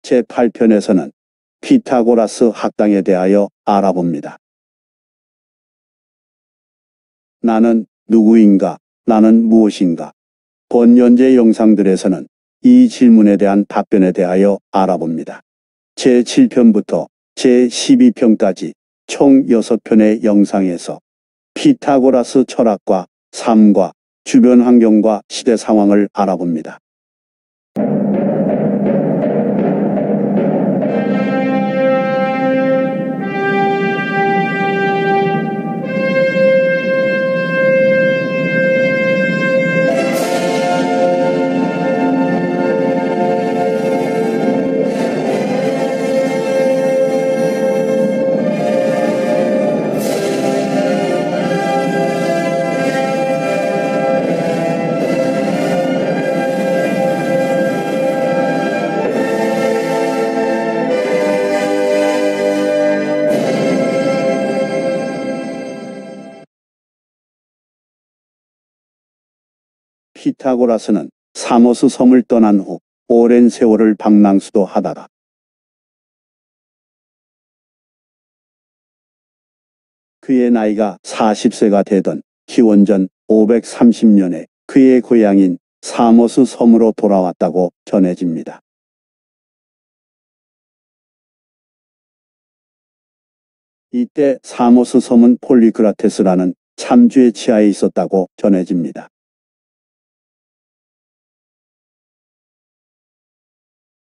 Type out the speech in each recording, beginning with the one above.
제8편에서는 피타고라스 학당에 대하여 알아봅니다. 나는 누구인가? 나는 무엇인가? 번연재 영상들에서는 이 질문에 대한 답변에 대하여 알아봅니다. 제7편부터 제12편까지 총 6편의 영상에서 피타고라스 철학과 삶과 주변 환경과 시대 상황을 알아봅니다. 피타고라스는 사모스 섬을 떠난 후 오랜 세월을 방랑수도 하다가 그의 나이가 40세가 되던 기원전 530년에 그의 고향인 사모스 섬으로 돌아왔다고 전해집니다. 이때 사모스 섬은 폴리크라테스라는 참주의 치하에 있었다고 전해집니다.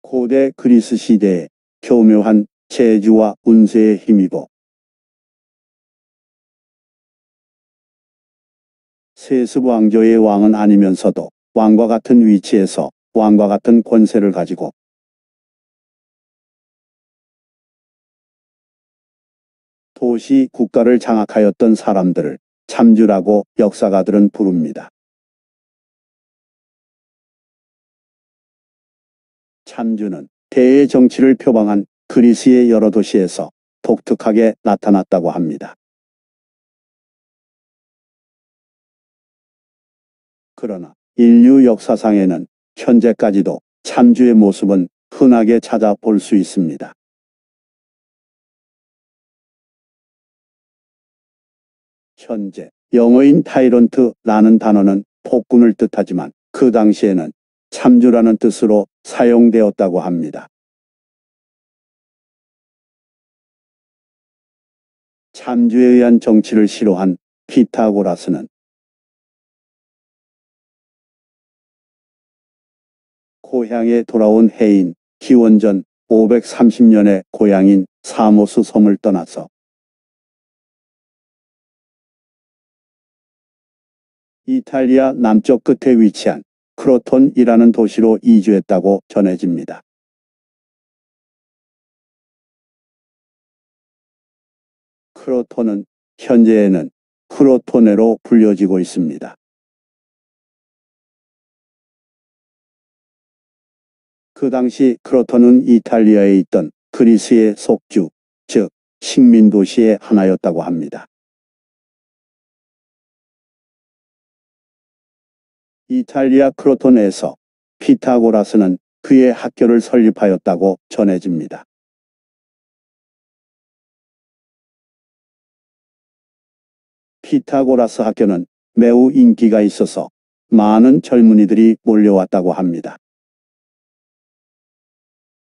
고대 그리스 시대에 교묘한 재주와 운세에 힘입어 세습 왕조의 왕은 아니면서도 왕과 같은 위치에서 왕과 같은 권세를 가지고 도시 국가를 장악하였던 사람들을 참주라고 역사가들은 부릅니다. 참주는 대의 정치를 표방한 그리스의 여러 도시에서 독특하게 나타났다고 합니다. 그러나 인류 역사상에는 현재까지도 참주의 모습은 흔하게 찾아볼 수 있습니다. 현재 영어인 타이런트라는 단어는 폭군을 뜻하지만 그 당시에는 참주라는 뜻으로 사용되었다고 합니다. 참주에 의한 정치를 싫어한 피타고라스는 고향에 돌아온 해인 기원전 530년에 고향인 사모스 섬을 떠나서 이탈리아 남쪽 끝에 위치한 크로톤이라는 도시로 이주했다고 전해집니다. 크로톤은 현재에는 크로토네로 불려지고 있습니다. 그 당시 크로톤은 이탈리아에 있던 그리스의 속주, 즉 식민도시의 하나였다고 합니다. 이탈리아 크로톤에서 피타고라스는 그의 학교를 설립하였다고 전해집니다. 피타고라스 학교는 매우 인기가 있어서 많은 젊은이들이 몰려왔다고 합니다.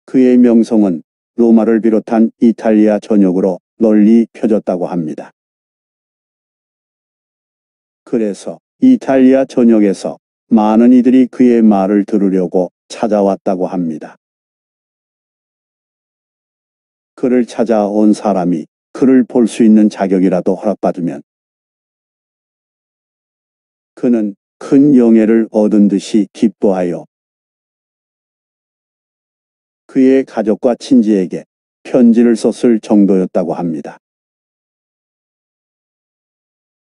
그의 명성은 로마를 비롯한 이탈리아 전역으로 널리 펴졌다고 합니다. 그래서 이탈리아 전역에서 많은 이들이 그의 말을 들으려고 찾아왔다고 합니다. 그를 찾아온 사람이 그를 볼 수 있는 자격이라도 허락받으면 그는 큰 영예를 얻은 듯이 기뻐하여 그의 가족과 친지에게 편지를 썼을 정도였다고 합니다.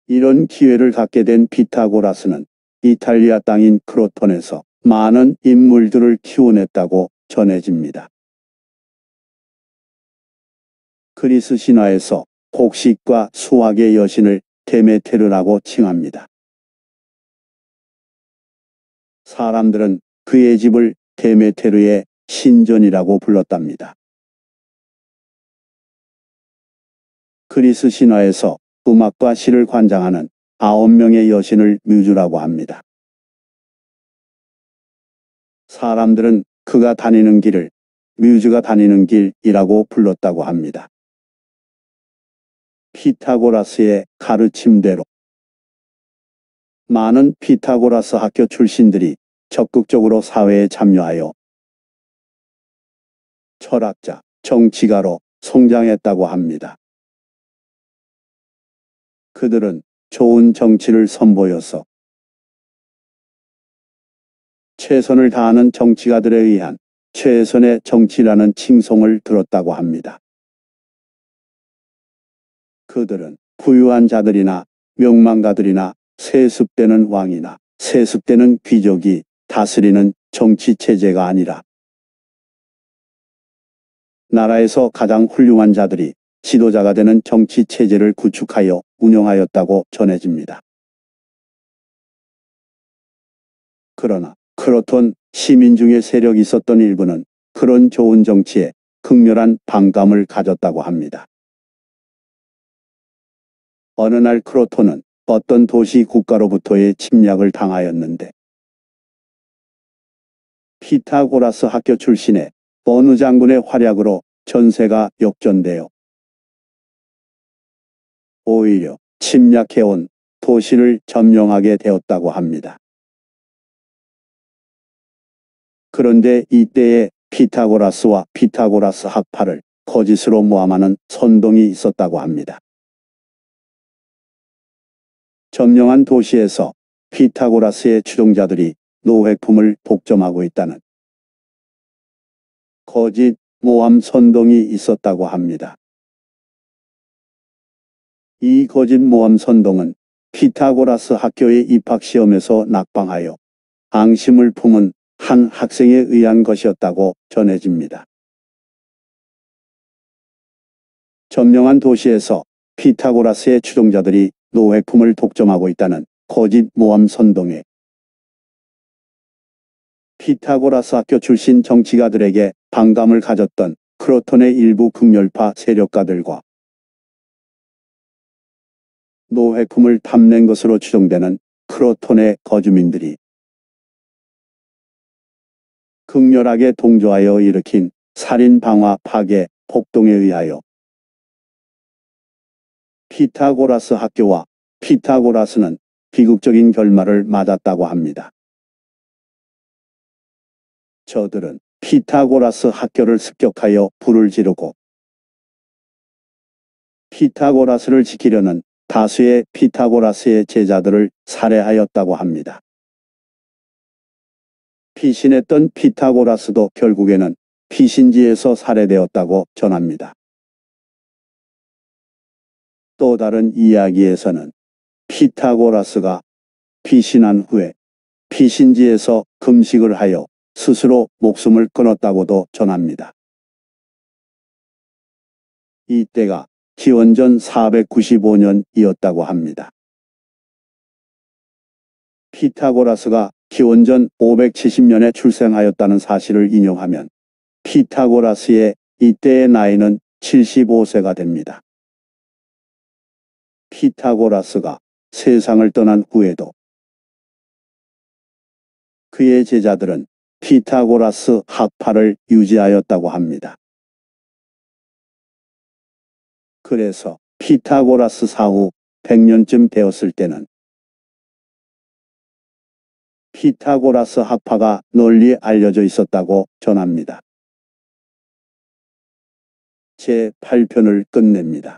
이런 기회를 갖게 된 피타고라스는 이탈리아 땅인 크로톤에서 많은 인물들을 키워냈다고 전해집니다. 그리스 신화에서 곡식과 수확의 여신을 데메테르라고 칭합니다. 사람들은 그의 집을 데메테르의 신전이라고 불렀답니다. 그리스 신화에서 음악과 시를 관장하는 9명의 여신을 뮤즈라고 합니다. 사람들은 그가 다니는 길을 뮤즈가 다니는 길이라고 불렀다고 합니다. 피타고라스의 가르침대로 많은 피타고라스 학교 출신들이 적극적으로 사회에 참여하여 철학자, 정치가로 성장했다고 합니다. 그들은 좋은 정치를 선보여서 최선을 다하는 정치가들에 의한 최선의 정치라는 칭송을 들었다고 합니다. 그들은 부유한 자들이나 명망가들이나 세습되는 왕이나 세습되는 귀족이 다스리는 정치체제가 아니라 나라에서 가장 훌륭한 자들이 지도자가 되는 정치체제를 구축하여 운영하였다고 전해집니다. 그러나 그렇던 시민 중에 세력이 있었던 일부는 그런 좋은 정치에 극렬한 반감을 가졌다고 합니다. 어느 날 크로톤은 어떤 도시 국가로부터의 침략을 당하였는데 피타고라스 학교 출신의 어느 장군의 활약으로 전세가 역전되어 오히려 침략해온 도시를 점령하게 되었다고 합니다. 그런데 이때에 피타고라스와 피타고라스 학파를 거짓으로 모함하는 선동이 있었다고 합니다. 점령한 도시에서 피타고라스의 추종자들이 노획품을 독점하고 있다는 거짓 모함 선동이 있었다고 합니다. 이 거짓 모함 선동은 피타고라스 학교의 입학시험에서 낙방하여 앙심을 품은 한 학생에 의한 것이었다고 전해집니다. 점령한 도시에서 피타고라스의 추종자들이 노획품을 독점하고 있다는 거짓 모함 선동에 피타고라스 학교 출신 정치가들에게 반감을 가졌던 크로톤의 일부 극렬파 세력가들과 노획품을 탐낸 것으로 추정되는 크로톤의 거주민들이 극렬하게 동조하여 일으킨 살인, 방화, 파괴, 폭동에 의하여 피타고라스 학교와 피타고라스는 비극적인 결말을 맞았다고 합니다. 저들은 피타고라스 학교를 습격하여 불을 지르고 피타고라스를 지키려는 다수의 피타고라스의 제자들을 살해하였다고 합니다. 피신했던 피타고라스도 결국에는 피신지에서 살해되었다고 전합니다. 또 다른 이야기에서는 피타고라스가 피신한 후에 피신지에서 금식을 하여 스스로 목숨을 끊었다고도 전합니다. 이때가 기원전 495년이었다고 합니다. 피타고라스가 기원전 570년에 출생하였다는 사실을 인용하면 피타고라스의 이때의 나이는 75세가 됩니다. 피타고라스가 세상을 떠난 후에도 그의 제자들은 피타고라스 학파를 유지하였다고 합니다. 그래서 피타고라스 사후 100년쯤 되었을 때는 피타고라스 학파가 널리 알려져 있었다고 전합니다. 제 8편을 끝냅니다.